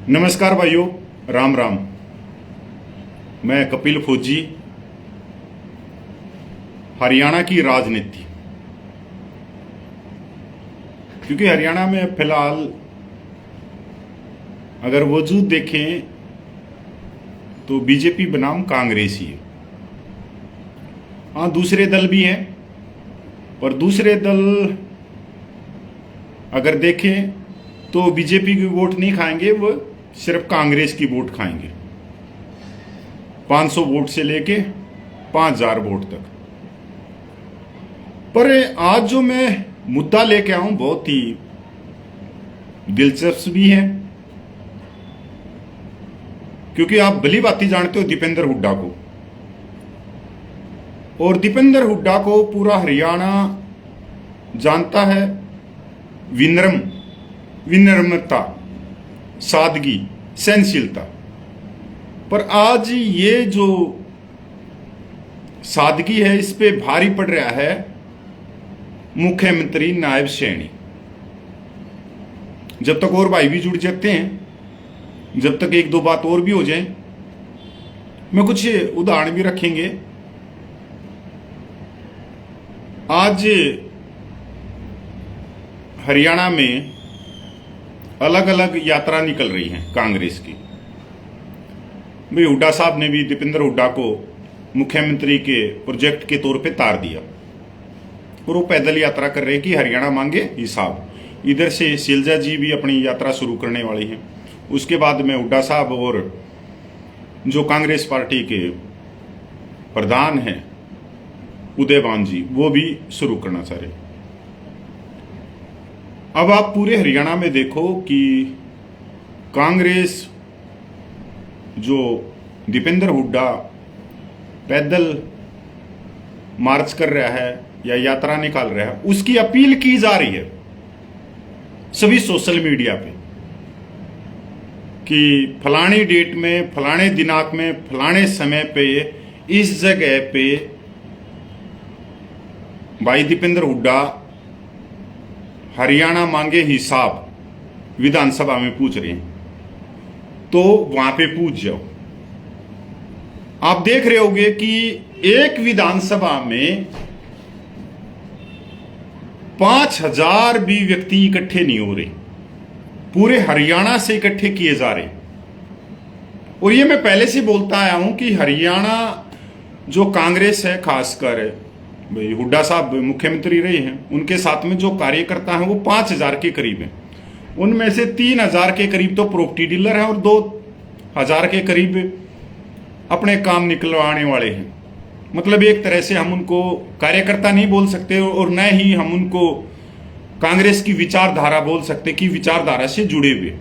नमस्कार भाइयों, राम राम। मैं कपिल फौजी। हरियाणा की राजनीति, क्योंकि हरियाणा में फिलहाल अगर वजूद देखें तो बीजेपी बनाम कांग्रेस ही है। हाँ, दूसरे दल भी हैं, पर दूसरे दल अगर देखें तो बीजेपी की वोट नहीं खाएंगे, वो सिर्फ कांग्रेस की वोट खाएंगे। 500 वोट से लेके 5000 वोट तक। पर आज जो मैं मुद्दा लेके आऊं बहुत ही दिलचस्प भी है, क्योंकि आप भली भांति जानते हो दीपेंद्र हुड्डा को, और दीपेंद्र हुड्डा को पूरा हरियाणा जानता है। विनम्रता, सादगी, सहनशीलता। पर आज ये जो सादगी है, इस पे भारी पड़ रहा है मुख्यमंत्री नायब सैनी। जब तक और भाई भी जुड़ जाते हैं, जब तक एक दो बात और भी हो जाए, मैं कुछ उदाहरण भी रखेंगे। आज हरियाणा में अलग अलग यात्रा निकल रही है कांग्रेस की। भाई हुड्डा साहब ने भी दीपेंद्र हुड्डा को मुख्यमंत्री के प्रोजेक्ट के तौर पे तार दिया, और वो पैदल यात्रा कर रहे हैं कि हरियाणा मांगे हिसाब। इधर से शैलजा जी भी अपनी यात्रा शुरू करने वाली हैं। उसके बाद में हुड्डा साहब और जो कांग्रेस पार्टी के प्रधान हैं उदयवान जी, वो भी शुरू करना चाह रहे। अब आप पूरे हरियाणा में देखो कि कांग्रेस जो दीपेंद्र हुड्डा पैदल मार्च कर रहा है या यात्रा निकाल रहा है, उसकी अपील की जा रही है सभी सोशल मीडिया पे कि फलानी डेट में, फलाने दिनांक में, फलाने समय पे, इस जगह पे भाई दीपेंद्र हुड्डा हरियाणा मांगे हिसाब विधानसभा में पूछ रहे हैं, तो वहां पे पूछ जाओ। आप देख रहे होंगे कि एक विधानसभा में 5000 भी व्यक्ति इकट्ठे नहीं हो रहे, पूरे हरियाणा से इकट्ठे किए जा रहे। और ये मैं पहले से बोलता आया हूं कि हरियाणा जो कांग्रेस है, खासकर भाई हुड्डा साहब मुख्यमंत्री रहे हैं, उनके साथ में जो कार्यकर्ता हैं वो 5000 के करीब हैं। उनमें से 3000 के करीब तो प्रॉपर्टी डीलर हैं और 2000 के करीब अपने काम निकलवाने वाले हैं। मतलब एक तरह से हम उनको कार्यकर्ता नहीं बोल सकते, और न ही हम उनको कांग्रेस की विचारधारा बोल सकते कि विचारधारा से जुड़े हुए।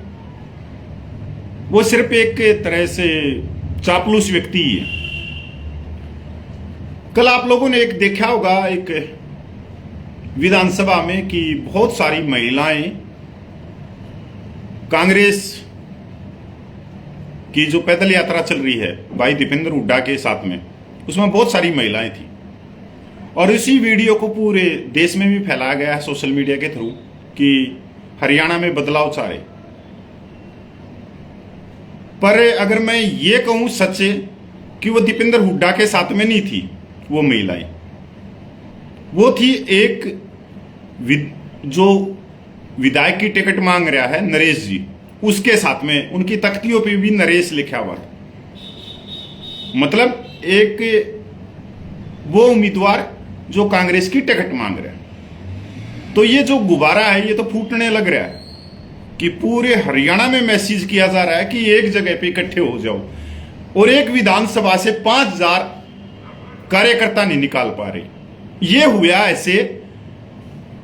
वो सिर्फ एक तरह से चापलूस व्यक्ति ही है। कल आप लोगों ने एक देखा होगा एक विधानसभा में कि बहुत सारी महिलाएं कांग्रेस की जो पैदल यात्रा चल रही है भाई दीपेंद्र हुड्डा के साथ में, उसमें बहुत सारी महिलाएं थी। और इसी वीडियो को पूरे देश में भी फैलाया गया है सोशल मीडिया के थ्रू कि हरियाणा में बदलाव चाह रहे। पर अगर मैं ये कहूं सच कि वो दीपेंद्र हुड्डा के साथ में नहीं थी वो महिलाएं, वो थी एक जो विधायक की टिकट मांग रहा है नरेश जी, उसके साथ में उनकी तख्तियों पे भी नरेश लिखा हुआ था। मतलब एक वो उम्मीदवार जो कांग्रेस की टिकट मांग रहा है। तो ये जो गुब्बारा है ये तो फूटने लग रहा है कि पूरे हरियाणा में मैसेज किया जा रहा है कि एक जगह पे इकट्ठे हो जाओ, और एक विधानसभा से 5000 कार्यकर्ता नहीं निकाल पा रहे। ये हुआ ऐसे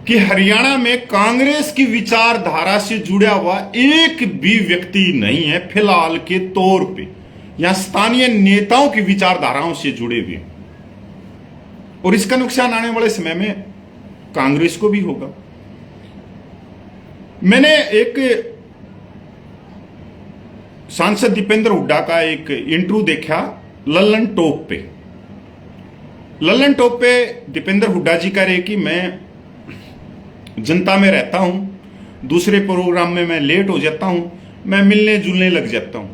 कि हरियाणा में कांग्रेस की विचारधारा से जुड़ा हुआ एक भी व्यक्ति नहीं है फिलहाल के तौर पे, या स्थानीय नेताओं की विचारधाराओं से जुड़े हुए। और इसका नुकसान आने वाले समय में कांग्रेस को भी होगा। मैंने एक सांसद दीपेंद्र हुड्डा का एक इंटरव्यू देखा लल्लन टॉप पे। लल्लन टॉप पे दीपेंद्र हुड्डा जी कह रहे कि मैं जनता में रहता हूं, दूसरे प्रोग्राम में मैं लेट हो जाता हूं, मैं मिलने जुलने लग जाता हूं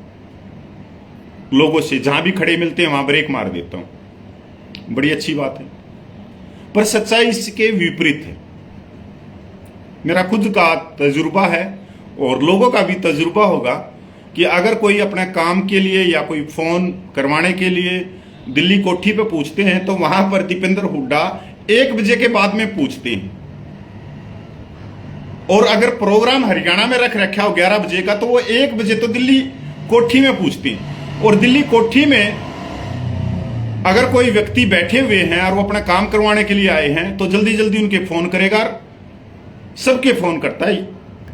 लोगों से, जहां भी खड़े मिलते हैं वहां ब्रेक मार देता हूं। बड़ी अच्छी बात है, पर सच्चाई इसके विपरीत है। मेरा खुद का तजुर्बा है और लोगों का भी तजुर्बा होगा कि अगर कोई अपने काम के लिए या कोई फोन करवाने के लिए दिल्ली कोठी पे पूछते हैं तो वहां पर दीपेंद्र हुड्डा 1 बजे के बाद में पूछते हैं, और अगर प्रोग्राम हरियाणा में रख रखा हो 11 बजे का तो वो 1 बजे तो दिल्ली कोठी में पूछते हैं। और दिल्ली कोठी में अगर कोई व्यक्ति बैठे हुए हैं और वो अपना काम करवाने के लिए आए हैं तो जल्दी जल्दी उनके फोन करेगा, सबके फोन करता है,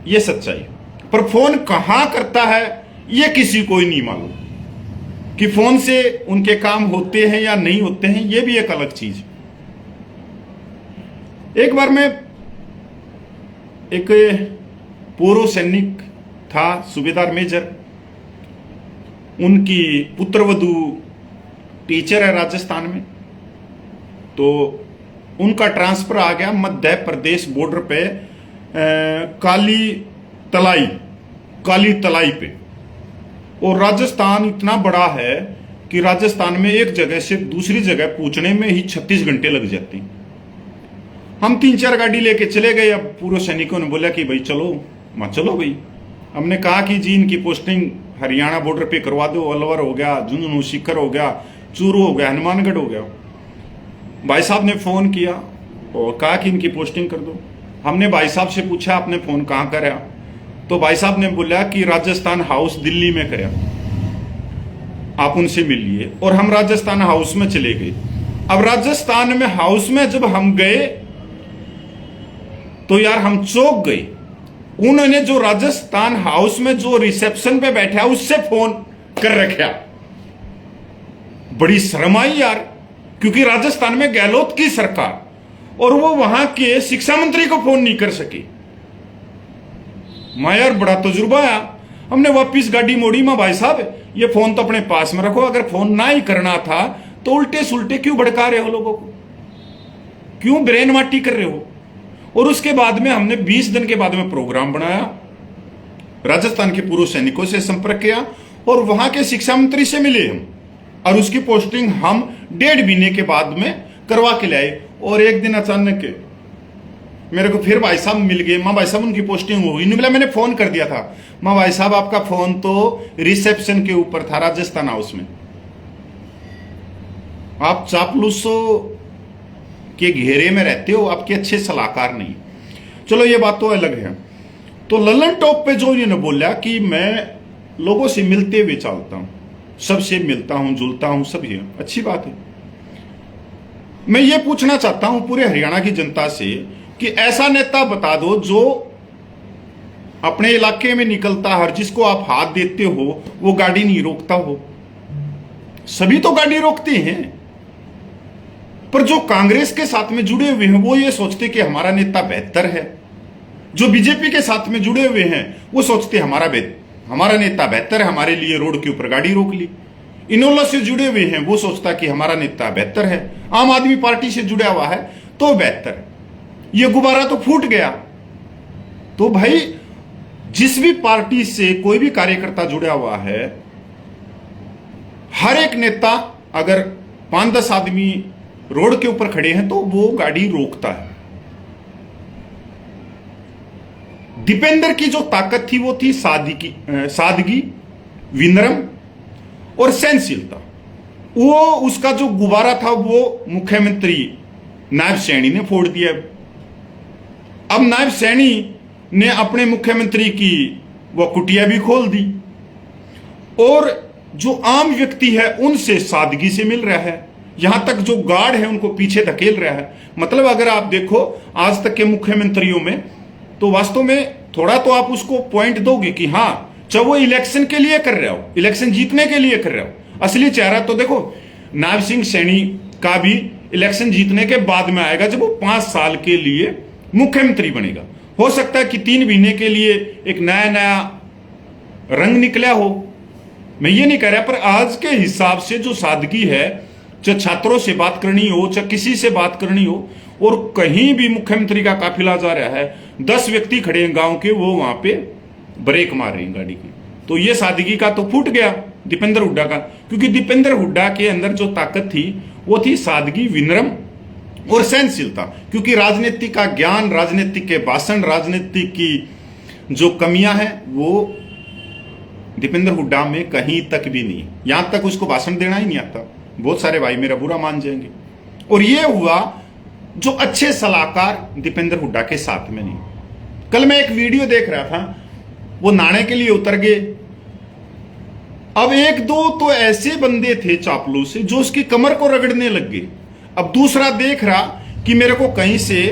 ये सच्चाई। पर फोन कहां करता है ये किसी को ही नहीं मालूम, कि फोन से उनके काम होते हैं या नहीं होते हैं, ये भी एक अलग चीज। एक बार मैं एक पूर्व सैनिक था, सूबेदार मेजर, उनकी पुत्रवधू टीचर है राजस्थान में, तो उनका ट्रांसफर आ गया मध्य प्रदेश बॉर्डर पे काली तलाई पे। और राजस्थान इतना बड़ा है कि राजस्थान में एक जगह से दूसरी जगह पहुंचने में ही 36 घंटे लग जाते हैं। हम 3-4 गाड़ी लेके चले गए। अब पूर्व सैनिकों ने बोला कि भाई चलो भाई। हमने कहा कि जी इनकी पोस्टिंग हरियाणा बॉर्डर पे करवा दो, अलवर हो गया, झुंझुनू सीकर हो गया, चूरू हो गया, हनुमानगढ़ हो गया। भाई साहब ने फोन किया और कहा कि इनकी पोस्टिंग कर दो। हमने भाई साहब से पूछा आपने फोन कहां करा, तो भाई साहब ने बोला कि राजस्थान हाउस दिल्ली में करा, आप उनसे मिल लिए। और हम राजस्थान हाउस में चले गए। अब राजस्थान में हाउस में जब हम गए तो यार हम चौंक गए। उन्होंने जो राजस्थान हाउस में जो रिसेप्शन पे बैठा उससे फोन कर रखा। बड़ी शर्म आई यार, क्योंकि राजस्थान में गहलोत की सरकार और वो वहां के शिक्षा मंत्री को फोन नहीं कर सके। मैं यार बड़ा तजुर्बा आया। हमने वापिस गाड़ी मोड़ी। मां भाई साहब ये फोन तो अपने पास में रखो, अगर फोन ना ही करना था तो उल्टे सुल्टे क्यों भड़का रहे हो लोगों को, क्यों ब्रेन वाटी कर रहे हो। और उसके बाद में हमने 20 दिन के बाद में प्रोग्राम बनाया, राजस्थान के पूर्व सैनिकों से संपर्क किया और वहां के शिक्षा मंत्री से मिले हम, और उसकी पोस्टिंग हम 1.5 महीने के बाद में करवा के लाए। और एक दिन अचानक मेरे को फिर भाई साहब मिल गए। मां भाई साहब उनकी पोस्टिंग हो गई। नहीं बोला, मैंने फोन कर दिया था। मां भाई साहब आपका फोन तो रिसेप्शन के ऊपर था राजस्थान हाउस में, आप चापलूसों के घेरे में रहते हो, आपके अच्छे सलाहकार नहीं। चलो ये बात तो अलग है। तो ललन टॉप पे जो इन्होंने बोला कि मैं लोगों से मिलते हुए चलता हूं, सबसे मिलता हूं, जुलता हूं, सब ये अच्छी बात है। मैं ये पूछना चाहता हूं पूरे हरियाणा की जनता से कि ऐसा नेता बता दो जो अपने इलाके में निकलता हर जिसको आप हाथ देते हो वो गाड़ी नहीं रोकता हो। सभी तो गाड़ी रोकते हैं, पर जो कांग्रेस के साथ में जुड़े हुए हैं वो ये सोचते कि हमारा नेता बेहतर है। जो बीजेपी के साथ में जुड़े हुए हैं वो सोचते हमारा नेता बेहतर है, हमारे लिए रोड के ऊपर गाड़ी रोक ली। इनोला से जुड़े हुए हैं वो सोचता कि हमारा नेता बेहतर है। आम आदमी पार्टी से जुड़ा हुआ है तो बेहतर है। ये गुब्बारा तो फूट गया। तो भाई जिस भी पार्टी से कोई भी कार्यकर्ता जुड़ा हुआ है, हर एक नेता अगर 5-10 आदमी रोड के ऊपर खड़े हैं तो वो गाड़ी रोकता है। दीपेंद्र की जो ताकत थी वो थी सादगी, विनम्र और सहनशीलता। वो उसका जो गुब्बारा था वो मुख्यमंत्री नायब सैनी ने फोड़ दिया। अब नायब सैनी ने अपने मुख्यमंत्री की वो कुटिया भी खोल दी और जो आम व्यक्ति है उनसे सादगी से मिल रहा है। यहां तक जो गार्ड है उनको पीछे धकेल रहा है। मतलब अगर आप देखो आज तक के मुख्यमंत्रियों में तो वास्तव में थोड़ा तो आप उसको पॉइंट दोगे कि हाँ चाहे वो इलेक्शन के लिए कर रहा हो, इलेक्शन जीतने के लिए कर रहा हो। असली चेहरा तो देखो नायब सिंह सैनी का भी इलेक्शन जीतने के बाद में आएगा, जब वो 5 साल के लिए मुख्यमंत्री बनेगा। हो सकता है कि 3 महीने के लिए एक नया रंग निकला हो, मैं ये नहीं कह रहा, पर आज के हिसाब से जो सादगी है, चाहे छात्रों से बात करनी हो, चाहे किसी से बात करनी हो, और कहीं भी मुख्यमंत्री का काफिला जा रहा है, 10 व्यक्ति खड़े हैं गांव के, वो वहां पे ब्रेक मार रहे हैं गाड़ी की। तो ये सादगी का तो फूट गया दीपेंद्र हुड्डा का, क्योंकि दीपेंद्र हुड्डा के अंदर जो ताकत थी वो थी सादगी, विनम्र और सहनशीलता। क्योंकि राजनीति का ज्ञान, राजनीति के भाषण, राजनीति की जो कमियां हैं वो दीपेंद्र हुड्डा में कहीं तक भी नहीं। यहां तक उसको भाषण देना ही नहीं आता। बहुत सारे भाई मेरा बुरा मान जाएंगे। और ये हुआ जो अच्छे सलाहकार दीपेंद्र हुड्डा के साथ में नहीं। कल मैं एक वीडियो देख रहा था, वो नहाने के लिए उतर गए। अब एक दो तो ऐसे बंदे थे चापलूस जो उसकी कमर को रगड़ने लग गए। अब दूसरा देख रहा कि मेरे को कहीं से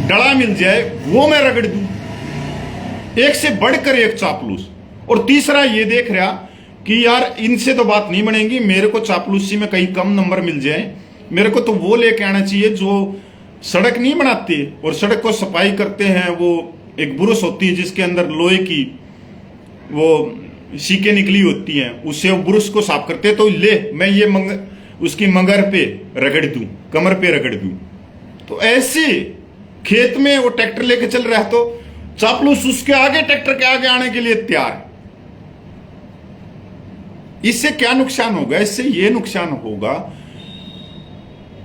डला मिल जाए वो मैं रगड़ दूं। एक से बढ़कर एक चापलूस। और तीसरा ये देख रहा कि यार इनसे तो बात नहीं बनेगी, मेरे को चापलूसी में कहीं कम नंबर मिल जाए। मेरे को तो वो लेके आना चाहिए जो सड़क नहीं बनाते और सड़क को सफाई करते हैं। वो एक ब्रश होती है जिसके अंदर लोहे की वो सीकें निकली होती हैं, उससे वो ब्रश को साफ करते हैं। तो ले मैं ये उसकी मगर पे रगड़ दूं, कमर पे रगड़ दूं। तो ऐसे खेत में वो ट्रैक्टर लेके चल रहा है तो चापलूस उसके आगे, ट्रैक्टर के आगे आने के लिए तैयार। इससे क्या नुकसान होगा? इससे ये नुकसान होगा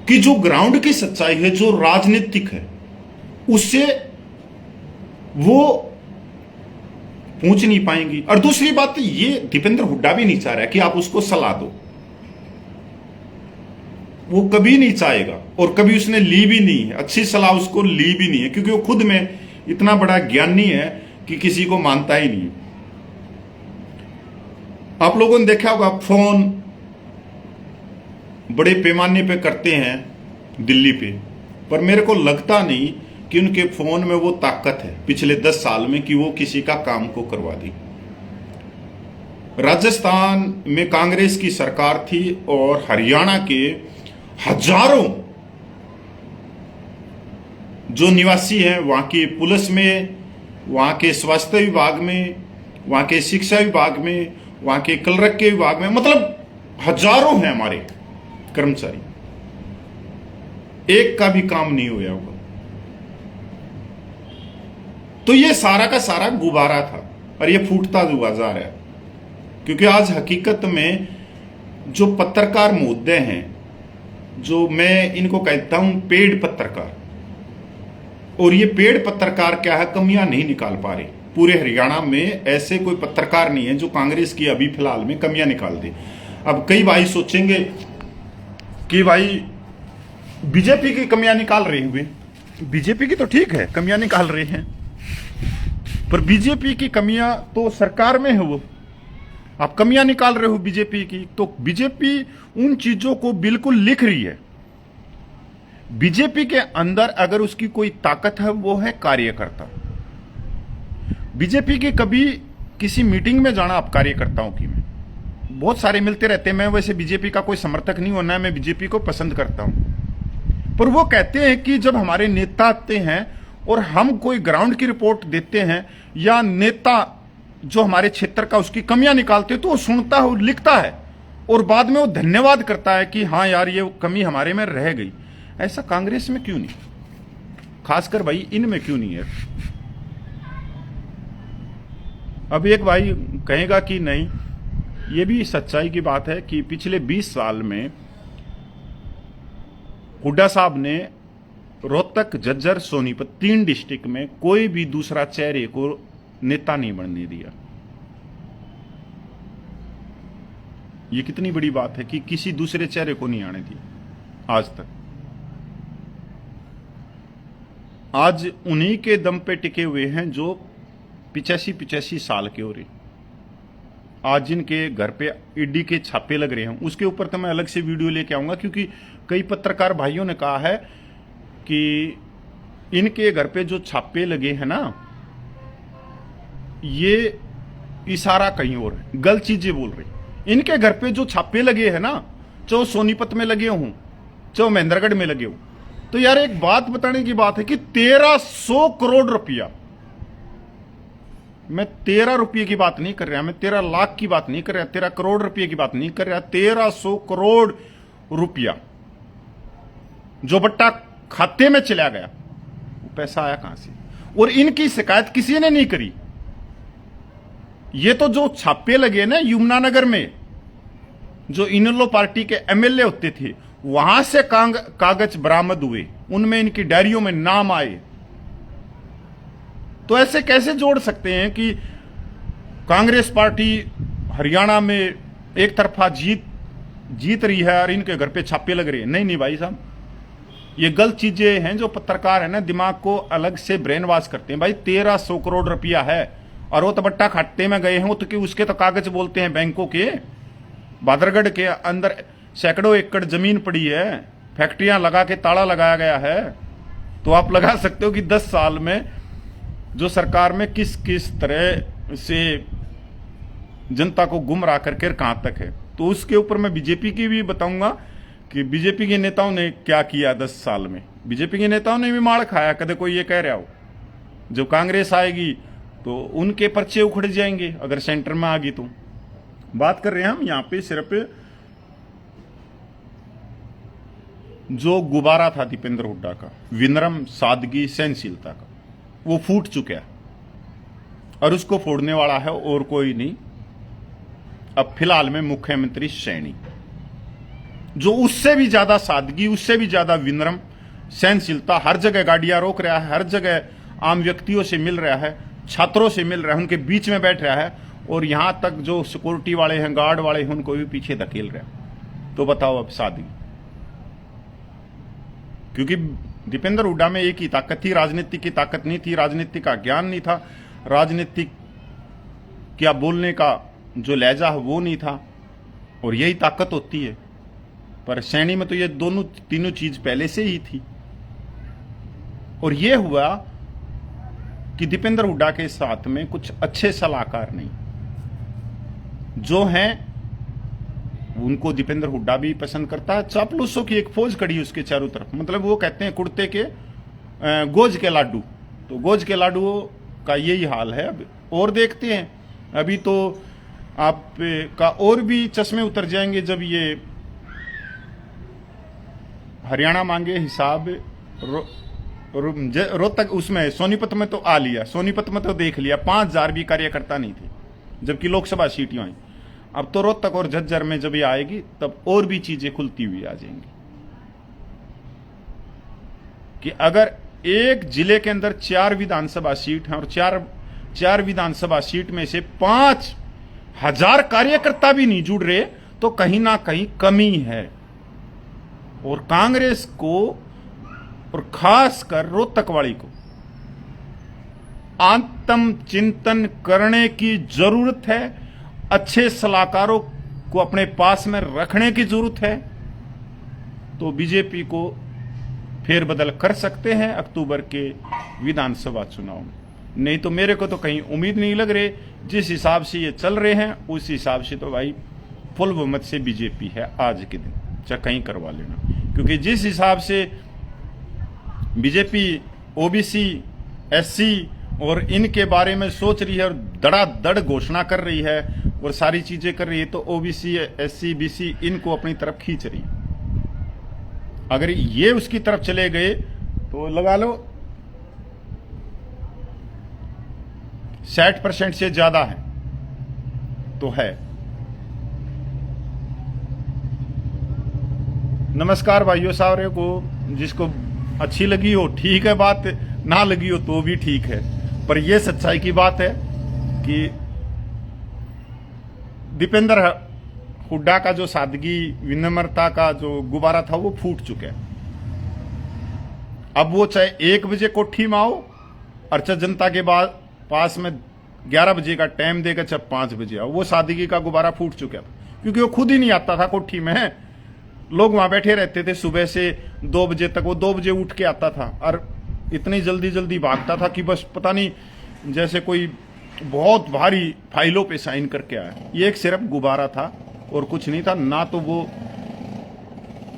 कि जो ग्राउंड की सच्चाई है, जो राजनीतिक है, उससे वो पहुंच नहीं पाएंगी। और दूसरी बात ये दीपेंद्र हुड्डा भी नहीं चाह रहा है कि आप उसको सलाह दो। वो कभी नहीं चाहेगा और कभी उसने ली भी नहीं है, अच्छी सलाह उसको ली भी नहीं है, क्योंकि वो खुद में इतना बड़ा ज्ञानी है कि किसी को मानता ही नहीं। आप लोगों ने देखा होगा फोन बड़े पैमाने पे करते हैं दिल्ली पे, पर मेरे को लगता नहीं कि उनके फोन में वो ताकत है पिछले 10 साल में कि वो किसी का काम को करवा दी। राजस्थान में कांग्रेस की सरकार थी और हरियाणा के हजारों जो निवासी हैं, वहां की पुलिस में, वहां के स्वास्थ्य विभाग में, वहां के शिक्षा विभाग में, वहां के कलरक के विभाग में, मतलब हजारों हैं हमारे कर्मचारी। एक का भी काम नहीं हुआ होगा। तो ये सारा का सारा गुब्बारा था और ये फूटता हुआ जा रहा है। क्योंकि आज हकीकत में जो पत्रकार मुद्दे हैं, जो मैं इनको कहता हूं पेड पत्रकार, और ये पेड पत्रकार क्या है, कमियां नहीं निकाल पा रहे। पूरे हरियाणा में ऐसे कोई पत्रकार नहीं है जो कांग्रेस की अभी फिलहाल में कमियां निकाल दे। अब कई भाई सोचेंगे कि भाई बीजेपी की कमियां निकाल रहे हुए, बीजेपी की तो ठीक है कमियां निकाल रहे हैं, पर बीजेपी की कमियां तो सरकार में है। वो आप कमियां निकाल रहे हो बीजेपी की, तो बीजेपी उन चीजों को बिल्कुल लिख रही है। बीजेपी के अंदर अगर उसकी कोई ताकत है वो है कार्यकर्ता। बीजेपी की कभी किसी मीटिंग में जाना आप कार्यकर्ताओं की में बहुत सारे मिलते रहते हैं। मैं वैसे बीजेपी का कोई समर्थक नहीं होना है, मैं बीजेपी को पसंद करता हूं, पर वो कहते हैं कि जब हमारे नेता आते हैं और हम कोई ग्राउंड की रिपोर्ट देते हैं या नेता जो हमारे क्षेत्र का उसकी कमियां निकालते हैं तो वो सुनता है और लिखता है और बाद में वो धन्यवाद करता है कि हाँ यार ये कमी हमारे में रह गई। ऐसा कांग्रेस में क्यों नहीं, खासकर भाई इनमें क्यों नहीं है? अब एक भाई कहेगा कि नहीं, ये भी सच्चाई की बात है कि पिछले 20 साल में हुड्डा साहब ने रोहतक, झज्जर, सोनीपत 3 डिस्ट्रिक्ट में कोई भी दूसरा चेहरे को नेता नहीं बनने दिया। ये कितनी बड़ी बात है कि किसी दूसरे चेहरे को नहीं आने दिया आज तक। आज उन्हीं के दम पे टिके हुए हैं जो 85 साल के हो रहे। आज जिनके घर पे ईडी के छापे लग रहे हैं, उसके ऊपर तो मैं अलग से वीडियो लेके आऊंगा, क्योंकि कई पत्रकार भाइयों ने कहा है कि इनके घर पे जो छापे लगे हैं ना, ये इशारा कहीं और है, गलत चीजें बोल रहे। इनके घर पे जो छापे लगे हैं ना, चाहे सोनीपत में लगे हों, चाहे महेंद्रगढ़ में लगे हों, तो यार एक बात बताने की बात है कि 1300 करोड़ रुपया, मैं 13 रुपये की बात नहीं कर रहा, मैं 13 लाख की बात नहीं कर रहा, 13 करोड़ रुपये की बात नहीं कर रहा, 1300 करोड़ रुपया जो बट्टा खाते में चला गया, वो पैसा आया कहां से? और इनकी शिकायत किसी ने नहीं करी। ये तो जो छापे लगे ना यमुनानगर में, जो इनेलो पार्टी के एमएलए होते थे, वहां से कागज बरामद हुए, उनमें इनकी डायरियों में नाम आए। तो ऐसे कैसे जोड़ सकते हैं कि कांग्रेस पार्टी हरियाणा में एक तरफा जीत रही है और इनके घर पे छापे लग रहे हैं? नहीं भाई साहब, ये गलत चीजें हैं। जो पत्रकार है ना, दिमाग को अलग से ब्रेन वॉश करते हैं। भाई 1300 करोड़ रुपया है और वो तो बट्टा खाते में गए हैं, वो तो कि उसके तो कागज बोलते हैं बैंकों के। बादरगढ़ के अंदर सैकड़ों एकड़ जमीन पड़ी है, फैक्ट्रियां लगा के ताला लगाया गया है। तो आप लगा सकते हो कि 10 साल में जो सरकार में किस किस तरह से जनता को गुमराह करके कहां तक है। तो उसके ऊपर मैं बीजेपी की भी बताऊंगा कि बीजेपी के नेताओं ने क्या किया 10 साल में। बीजेपी के नेताओं ने भी मार खाया। कदे कोई ये कह रहा हो जब कांग्रेस आएगी तो उनके पर्चे उखड़ जाएंगे, अगर सेंटर में आ गई तो। बात कर रहे हैं हम यहां पे सिर्फ जो गुब्बारा था दीपेंद्र हुड्डा का, विनम्र, सादगी, सहनशीलता का, वो फूट चुका है और उसको फोड़ने वाला है और कोई नहीं। अब फिलहाल में मुख्यमंत्री सैनी, जो उससे भी ज्यादा सादगी, उससे भी ज्यादा विनम्र, सहनशीलता, हर जगह गाड़ियां रोक रहा है, हर जगह आम व्यक्तियों से मिल रहा है, छात्रों से मिल रहा है, उनके बीच में बैठ रहा है और यहां तक जो सिक्योरिटी वाले हैं, गार्ड वाले हैं, उनको भी पीछे धकेल रहा है। तो बताओ अब सादगी। क्योंकि दीपेंद्र हुड्डा में एक ही ताकत थी, राजनीति की ताकत नहीं थी, राजनीति का ज्ञान नहीं था, राजनीति क्या बोलने का जो लहजा है वो नहीं था, और यही ताकत होती है। पर सैनी में तो ये दोनों तीनों चीज पहले से ही थी। और ये हुआ कि दीपेंद्र हुड्डा के साथ में कुछ अच्छे सलाहकार नहीं जो हैं, उनको दीपेंद्र हुड्डा भी पसंद करता है। चापलूसों की एक फौज खड़ी है उसके चारों तरफ, मतलब वो कहते हैं कुर्ते के गोज के लाडू। तो गोज के लाडू का यही हाल है। अब और देखते हैं, अभी तो आप का और भी चश्मे उतर जाएंगे जब ये हरियाणा मांगे हिसाब। रोहतक उसमें सोनीपत में तो आ लिया, सोनीपत में तो देख लिया, 5000 भी कार्यकर्ता नहीं थे जबकि लोकसभा सीटें आई। अब तो रोहतक और झज्जर में जब ये आएगी तब और भी चीजें खुलती हुई आ जाएंगी कि अगर एक जिले के अंदर 4 विधानसभा सीट हैं और चार विधानसभा सीट में से 5000 कार्यकर्ता भी नहीं जुड़ रहे तो कहीं ना कहीं कमी है। और कांग्रेस को और खासकर रोहतकवाड़ी को आत्म चिंतन करने की जरूरत है, अच्छे सलाहकारों को अपने पास में रखने की जरूरत है। तो बीजेपी को फेरबदल कर सकते हैं अक्टूबर के विधानसभा चुनाव में। नहीं तो मेरे को तो कहीं उम्मीद नहीं लग रही। जिस हिसाब से ये चल रहे हैं उस हिसाब से तो भाई फुल बहुमत से बीजेपी है आज के दिन, चाहे कहीं करवा लेना। क्योंकि जिस हिसाब से बीजेपी ओबीसी, एससी और इनके बारे में सोच रही है और धड़ाधड़ घोषणा कर रही है और सारी चीजें कर रही है, तो ओबीसी, एससी, बीसी इनको अपनी तरफ खींच रही है। अगर ये उसकी तरफ चले गए तो लगा लो 60% से ज्यादा है तो है। नमस्कार भाइयों सारे को, जिसको अच्छी लगी हो ठीक है बात, ना लगी हो तो भी ठीक है। पर यह सच्चाई की बात है कि दीपेंद्र हुड्डा का जो सादगी, विनम्रता का जो गुब्बारा था वो फूट चुका है। अब वो चाहे 1 बजे कोठी में आओ और चाहे जनता के बाद पास में 11 बजे का टाइम देकर चाहे 5 बजे आओ, वो सादगी का गुब्बारा फूट चुका था। क्योंकि वो खुद ही नहीं आता था कोठी में, लोग वहां बैठे रहते थे सुबह से 2 बजे तक। वो 2 बजे उठ के आता था और इतनी जल्दी जल्दी भागता था कि बस पता नहीं जैसे कोई बहुत भारी फाइलों पे साइन करके आया। ये एक सिर्फ गुब्बारा था और कुछ नहीं था। ना तो वो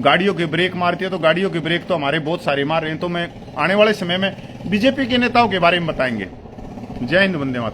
गाड़ियों के ब्रेक मारती है, तो गाड़ियों के ब्रेक तो हमारे बहुत सारे मार रहे हैं। तो मैं आने वाले समय में बीजेपी के नेताओं के बारे में बताएंगे। जय हिंद, वंदे मातरम।